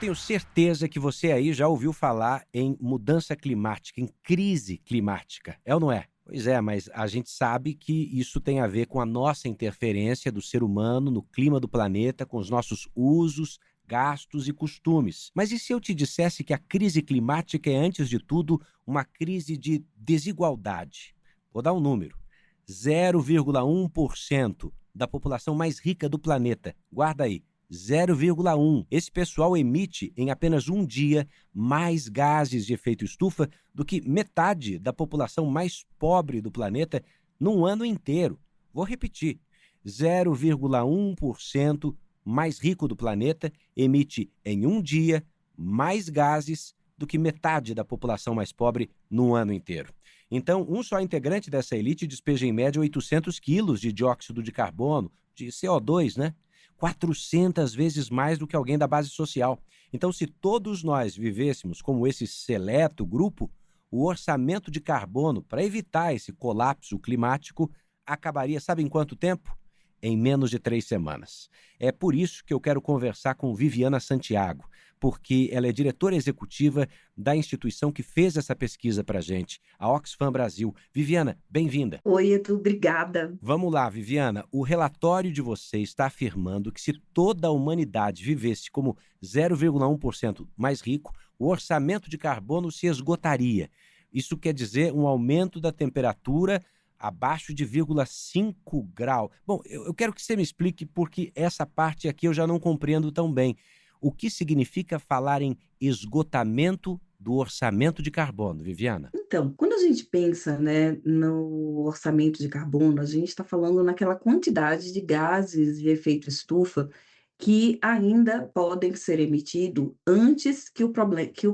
tenho certeza que você aí já ouviu falar em mudança climática, em crise climática. É ou não é? Pois é, mas a gente sabe que isso tem a ver com a nossa interferência do ser humano no clima do planeta, com os nossos usos, gastos e costumes. Mas e se eu te dissesse que a crise climática é, antes de tudo, uma crise de desigualdade? Vou dar um número: 0,1% da população mais rica do planeta. Guarda aí. 0,1. Esse pessoal emite em apenas um dia mais gases de efeito estufa do que metade da população mais pobre do planeta num ano inteiro. Vou repetir: 0,1% mais rico do planeta emite em um dia mais gases do que metade da população mais pobre no ano inteiro. Então, um só integrante dessa elite despeja em média 800 quilos de dióxido de carbono, de CO2, né? 400 vezes mais do que alguém da base social. Então, se todos nós vivêssemos como esse seleto grupo, o orçamento de carbono para evitar esse colapso climático acabaria, sabe em quanto tempo? Em menos de 3 semanas. É por isso que eu quero conversar com Viviana Santiago, porque ela é diretora executiva da instituição que fez essa pesquisa para a gente, a Oxfam Brasil. Viviana, bem-vinda. Oi, Edu, obrigada. Vamos lá, Viviana. O relatório de você está afirmando que, se toda a humanidade vivesse como 0,1% mais rico, o orçamento de carbono se esgotaria. Isso quer dizer um aumento da temperatura abaixo de 0,5 grau. Bom, eu quero que você me explique, porque essa parte aqui eu já não compreendo tão bem. O que significa falar em esgotamento do orçamento de carbono, Viviana? Então, quando a gente pensa, né, no orçamento de carbono, a gente está falando naquela quantidade de gases de efeito estufa que ainda podem ser emitidos antes que o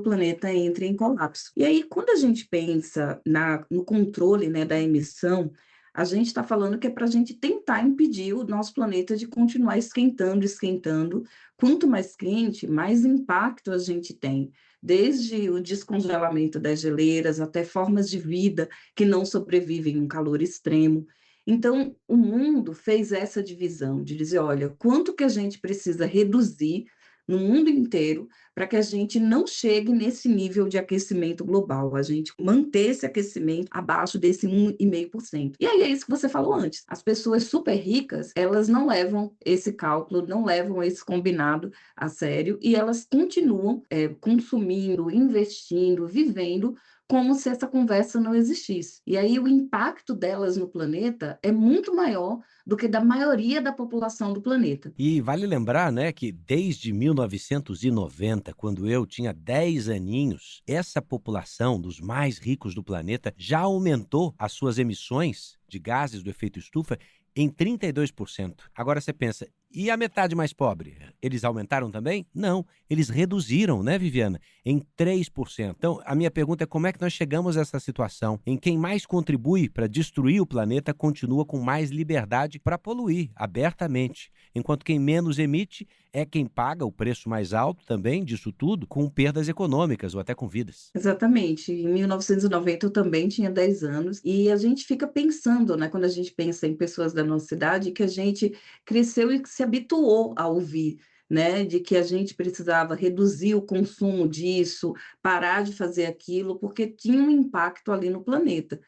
planeta entre em colapso. E aí, quando a gente pensa no controle, né, da emissão, a gente está falando que é para a gente tentar impedir o nosso planeta de continuar esquentando, esquentando. Quanto mais quente, mais impacto a gente tem, desde o descongelamento das geleiras até formas de vida que não sobrevivem em um calor extremo. Então, o mundo fez essa divisão de dizer: olha, quanto que a gente precisa reduzir no mundo inteiro para que a gente não chegue nesse nível de aquecimento global, a gente manter esse aquecimento abaixo desse 1,5%. E aí é isso que você falou antes: as pessoas super ricas, elas não levam esse cálculo, não levam esse combinado a sério, e elas continuam consumindo, investindo, vivendo como se essa conversa não existisse. E aí o impacto delas no planeta é muito maior do que da maioria da população do planeta. E vale lembrar, né, que desde 1990, quando eu tinha 10 aninhos, essa população dos mais ricos do planeta já aumentou as suas emissões de gases do efeito estufa em 32%. Agora você pensa, e a metade mais pobre? Eles aumentaram também? Não, eles reduziram, né, Viviana? Em 3%. Então, a minha pergunta é: como é que nós chegamos a essa situação em quem mais contribui para destruir o planeta continua com mais liberdade para poluir abertamente, enquanto quem menos emite é quem paga o preço mais alto também disso tudo, com perdas econômicas ou até com vidas? Exatamente. Em 1990 eu também tinha 10 anos, e a gente fica pensando, né, quando a gente pensa em pessoas da nossa idade, que a gente cresceu e que se habituou a ouvir, né, de que a gente precisava reduzir o consumo disso, parar de fazer aquilo, porque tinha um impacto ali no planeta.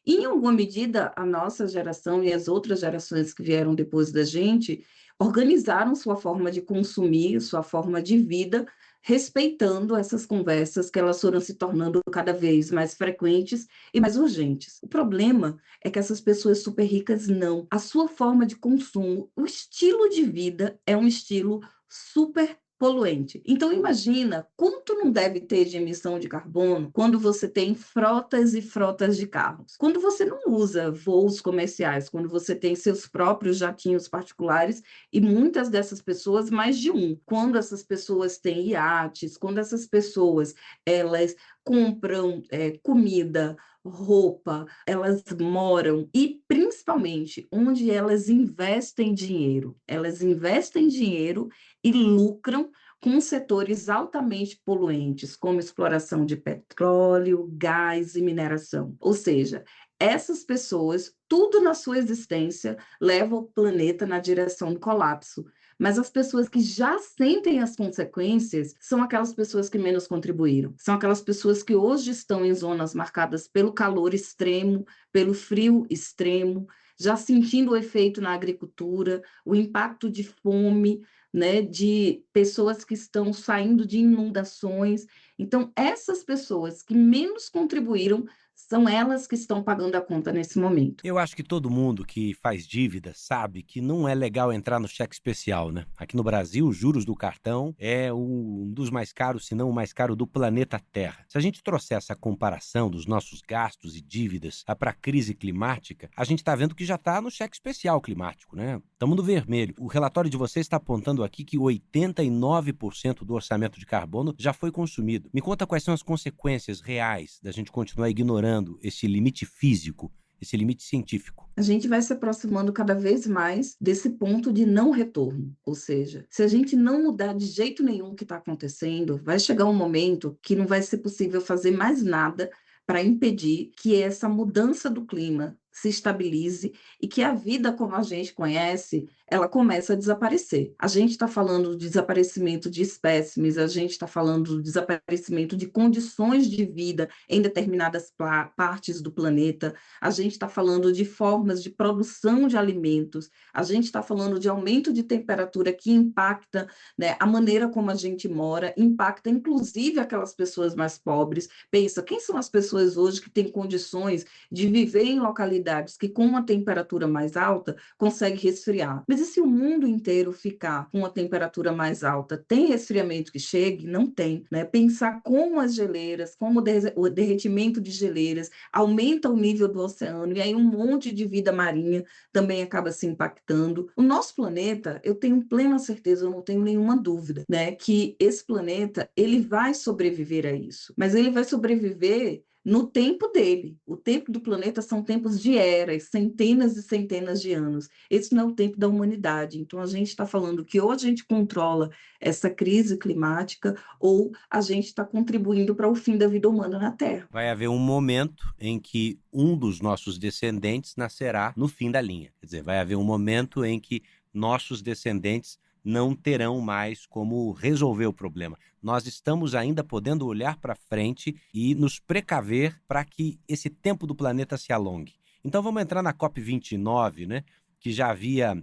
E, em alguma medida, a nossa geração e as outras gerações que vieram depois da gente organizaram sua forma de consumir, sua forma de vida, respeitando essas conversas que elas foram se tornando cada vez mais frequentes e mais urgentes. O problema é que essas pessoas super ricas não. A sua forma de consumo, o estilo de vida é um estilo super poluente. Então imagina quanto não deve ter de emissão de carbono quando você tem frotas e frotas de carros. Quando você não usa voos comerciais, quando você tem seus próprios jatinhos particulares, e muitas dessas pessoas mais de um. Quando essas pessoas têm iates, quando essas pessoas elas compram comida, roupa, elas moram, e principalmente onde elas investem dinheiro. Elas investem dinheiro e lucram com setores altamente poluentes, como exploração de petróleo, gás e mineração. Ou seja, essas pessoas, tudo na sua existência, leva o planeta na direção do colapso. mas as pessoas que já sentem as consequências são aquelas pessoas que menos contribuíram. São aquelas pessoas que hoje estão em zonas marcadas pelo calor extremo, pelo frio extremo, já sentindo o efeito na agricultura, o impacto de fome, né, de pessoas que estão saindo de inundações. Então, essas pessoas que menos contribuíram são elas que estão pagando a conta nesse momento. Eu acho que todo mundo que faz dívida sabe que não é legal entrar no cheque especial, né? Aqui no Brasil, os juros do cartão é um dos mais caros, se não o mais caro do planeta Terra. Se a gente trouxer essa comparação dos nossos gastos e dívidas para a crise climática, a gente está vendo que já está no cheque especial climático, né? Estamos no vermelho. O relatório de vocês está apontando aqui que 89% do orçamento de carbono já foi consumido. Me conta quais são as consequências reais da gente continuar ignorando esse limite físico, esse limite científico. A gente vai se aproximando cada vez mais desse ponto de não retorno. Ou seja, se a gente não mudar de jeito nenhum o que está acontecendo, vai chegar um momento que não vai ser possível fazer mais nada para impedir que essa mudança do clima se estabilize e que a vida como a gente conhece, ela comece a desaparecer. A gente está falando do desaparecimento de espécimes, a gente está falando do desaparecimento de condições de vida em determinadas partes do planeta, a gente está falando de formas de produção de alimentos, a gente está falando de aumento de temperatura que impacta, né, a maneira como a gente mora, impacta inclusive aquelas pessoas mais pobres. Pensa, quem são as pessoas hoje que têm condições de viver em localidades que com uma temperatura mais alta consegue resfriar? Mas e se o mundo inteiro ficar com uma temperatura mais alta, tem resfriamento que chegue? Não tem, né? Pensar como as geleiras, como o derretimento de geleiras aumenta o nível do oceano, e aí um monte de vida marinha também acaba se impactando. O nosso planeta, eu tenho plena certeza, eu não tenho nenhuma dúvida, né, que esse planeta, ele vai sobreviver a isso, mas ele vai sobreviver no tempo dele. O tempo do planeta são tempos de eras, centenas e centenas de anos. Esse não é o tempo da humanidade. Então, a gente está falando que ou a gente controla essa crise climática, ou a gente está contribuindo para o fim da vida humana na Terra. Vai haver um momento em que um dos nossos descendentes nascerá no fim da linha. Quer dizer, vai haver um momento em que nossos descendentes não terão mais como resolver o problema. Nós estamos ainda podendo olhar para frente e nos precaver para que esse tempo do planeta se alongue. Então vamos entrar na COP29, né? Que já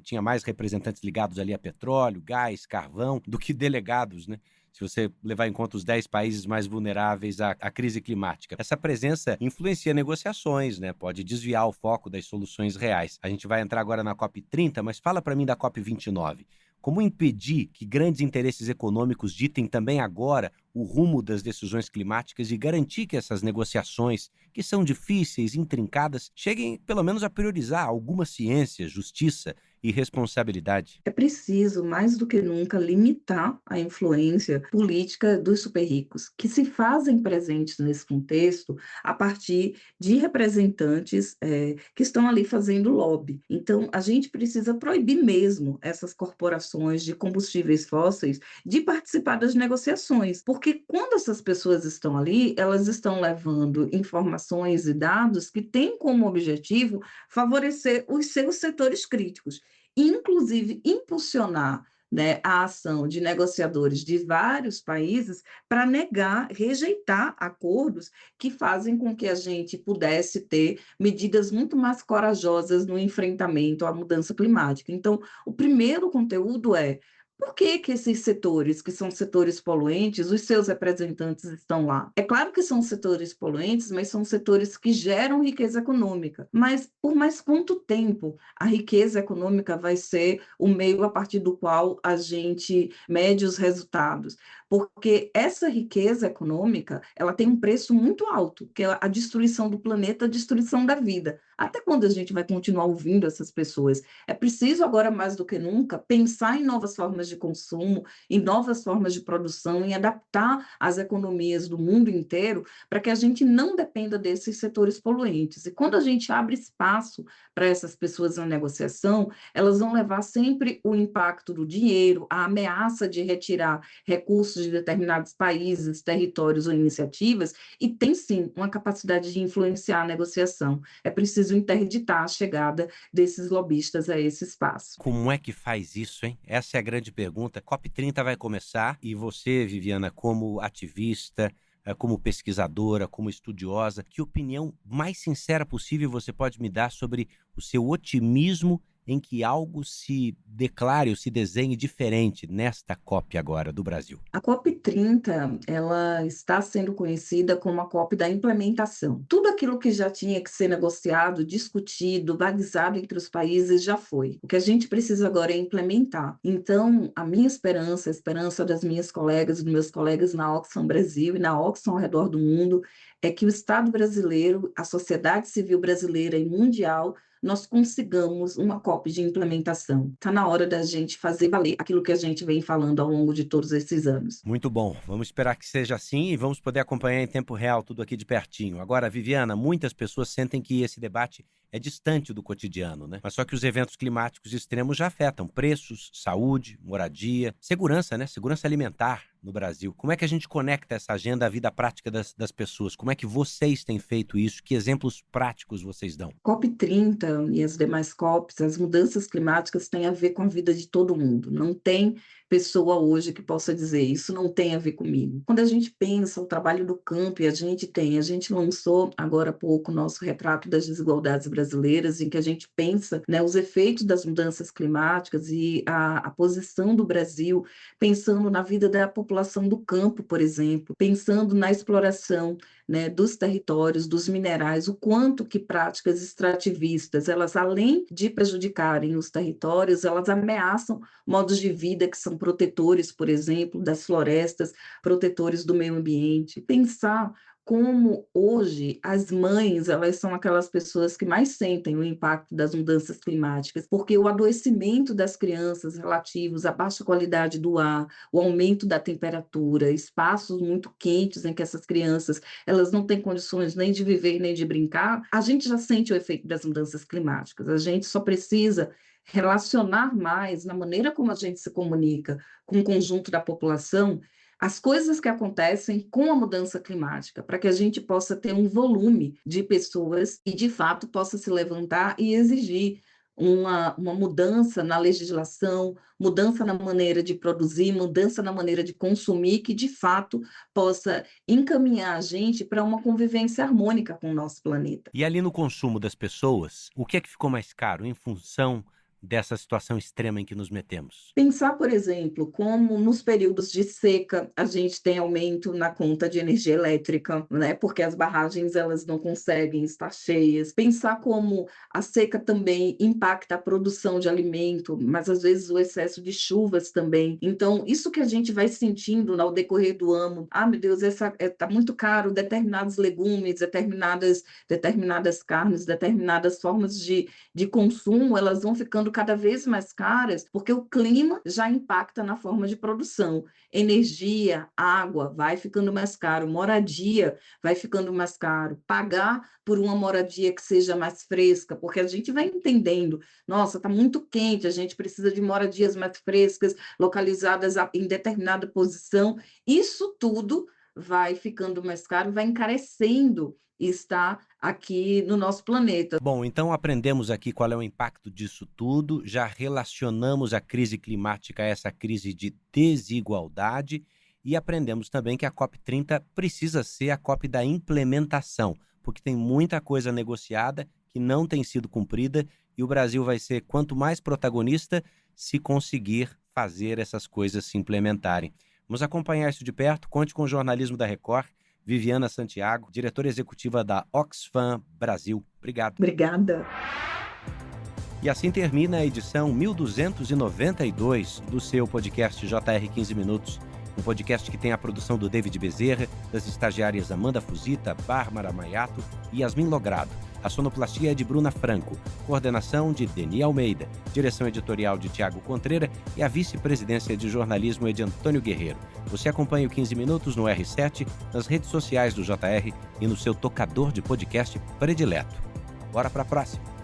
tinha mais representantes ligados ali a petróleo, gás, carvão, do que delegados, né? Se você levar em conta os 10 países mais vulneráveis à crise climática. Essa presença influencia negociações, né? Pode desviar o foco das soluções reais. A gente vai entrar agora na COP30, mas fala para mim da COP29. Como impedir que grandes interesses econômicos ditem também agora o rumo das decisões climáticas e garantir que essas negociações, que são difíceis, intrincadas, cheguem pelo menos a priorizar alguma ciência, justiça e responsabilidade? É preciso, mais do que nunca, limitar a influência política dos super ricos, que se fazem presentes nesse contexto a partir de representantes que estão ali fazendo lobby. Então, a gente precisa proibir mesmo essas corporações de combustíveis fósseis de participar das negociações, porque quando essas pessoas estão ali, elas estão levando informações e dados que têm como objetivo favorecer os seus setores críticos, inclusive impulsionar, né, a ação de negociadores de vários países para negar, rejeitar acordos que fazem com que a gente pudesse ter medidas muito mais corajosas no enfrentamento à mudança climática. Então, o primeiro conteúdo é: por que que esses setores, que são setores poluentes, os seus representantes estão lá? É claro que são setores poluentes, mas são setores que geram riqueza econômica. Mas por mais quanto tempo a riqueza econômica vai ser o meio a partir do qual a gente mede os resultados? Porque essa riqueza econômica, ela tem um preço muito alto, que é a destruição do planeta, a destruição da vida. Até quando a gente vai continuar ouvindo essas pessoas? É preciso agora mais do que nunca pensar em novas formas de consumo, em novas formas de produção, em adaptar as economias do mundo inteiro para que a gente não dependa desses setores poluentes. E quando a gente abre espaço para essas pessoas na negociação, elas vão levar sempre o impacto do dinheiro, a ameaça de retirar recursos de determinados países, territórios ou iniciativas, e tem sim uma capacidade de influenciar a negociação. É preciso interditar a chegada desses lobistas a esse espaço. Como é que faz isso, hein? Essa é a grande pergunta. COP30 vai começar e você, Viviana, como ativista, como pesquisadora, como estudiosa, que opinião mais sincera possível você pode me dar sobre o seu otimismo em que algo se declare ou se desenhe diferente nesta COP agora do Brasil? A COP30, ela está sendo conhecida como a COP da implementação. Tudo aquilo que já tinha que ser negociado, discutido, balizado entre os países já foi. O que a gente precisa agora é implementar. Então, a minha esperança, a esperança das minhas colegas e dos meus colegas na Oxfam Brasil e na Oxfam ao redor do mundo, é que o Estado brasileiro, a sociedade civil brasileira e mundial, nós consigamos uma COP de implementação. Está na hora da gente fazer valer aquilo que a gente vem falando ao longo de todos esses anos. Muito bom. Vamos esperar que seja assim e vamos poder acompanhar em tempo real tudo aqui de pertinho. Agora, Viviana, muitas pessoas sentem que esse debate é distante do cotidiano, né? Mas só que os eventos climáticos extremos já afetam preços, saúde, moradia, segurança, né? Segurança alimentar no Brasil. Como é que a gente conecta essa agenda à vida prática das pessoas? Como é que vocês têm feito isso? Que exemplos práticos vocês dão? COP30 e as demais COPs, as mudanças climáticas têm a ver com a vida de todo mundo. Não tem pessoa hoje que possa dizer isso não tem a ver comigo. Quando a gente pensa o trabalho do campo, e a gente lançou agora há pouco o nosso retrato das desigualdades brasileiras, em que a gente pensa, né, os efeitos das mudanças climáticas e a posição do Brasil, pensando na vida da população do campo, por exemplo, pensando na exploração, né, dos territórios, dos minerais, o quanto que práticas extrativistas, elas além de prejudicarem os territórios, elas ameaçam modos de vida que são protetores, por exemplo, das florestas, protetores do meio ambiente. Pensar como hoje as mães, elas são aquelas pessoas que mais sentem o impacto das mudanças climáticas, porque o adoecimento das crianças relativos à baixa qualidade do ar, o aumento da temperatura, espaços muito quentes em que essas crianças, elas não têm condições nem de viver nem de brincar, a gente já sente o efeito das mudanças climáticas. A gente só precisa relacionar mais na maneira como a gente se comunica com o conjunto da população, as coisas que acontecem com a mudança climática, para que a gente possa ter um volume de pessoas e, de fato, possa se levantar e exigir uma mudança na legislação, mudança na maneira de produzir, mudança na maneira de consumir, que, de fato, possa encaminhar a gente para uma convivência harmônica com o nosso planeta. E ali no consumo das pessoas, o que é que ficou mais caro em função dessa situação extrema em que nos metemos? Pensar, por exemplo, como nos períodos de seca a gente tem aumento na conta de energia elétrica, né? Porque as barragens elas não conseguem estar cheias. Pensar como a seca também impacta a produção de alimento, mas às vezes o excesso de chuvas também. Então, isso que a gente vai sentindo ao decorrer do ano, meu Deus, tá muito caro, determinados legumes, determinadas carnes, determinadas formas de consumo, elas vão ficando cada vez mais caras, porque o clima já impacta na forma de produção. Energia, água, vai ficando mais caro, moradia vai ficando mais caro, pagar por uma moradia que seja mais fresca, porque a gente vai entendendo, nossa, está muito quente, a gente precisa de moradias mais frescas, localizadas em determinada posição. Isso tudo vai ficando mais caro, vai encarecendo e está aqui no nosso planeta. Bom, então aprendemos aqui qual é o impacto disso tudo, já relacionamos a crise climática a essa crise de desigualdade e aprendemos também que a COP30 precisa ser a COP da implementação, porque tem muita coisa negociada que não tem sido cumprida e o Brasil vai ser quanto mais protagonista se conseguir fazer essas coisas se implementarem. Vamos acompanhar isso de perto, conte com o jornalismo da Record. Viviana Santiago, diretora executiva da Oxfam Brasil. Obrigado. Obrigada. E assim termina a edição 1292 do seu podcast JR 15 Minutos. um podcast que tem a produção do David Bezerra, das estagiárias Amanda Fusita, Bárbara Maiato e Yasmin Logrado. A sonoplastia é de Bruna Franco, coordenação de Deni Almeida, direção editorial de Tiago Contreira e a vice-presidência de jornalismo é de Antônio Guerreiro. Você acompanha o 15 Minutos no R7, nas redes sociais do JR e no seu tocador de podcast predileto. Bora para a próxima!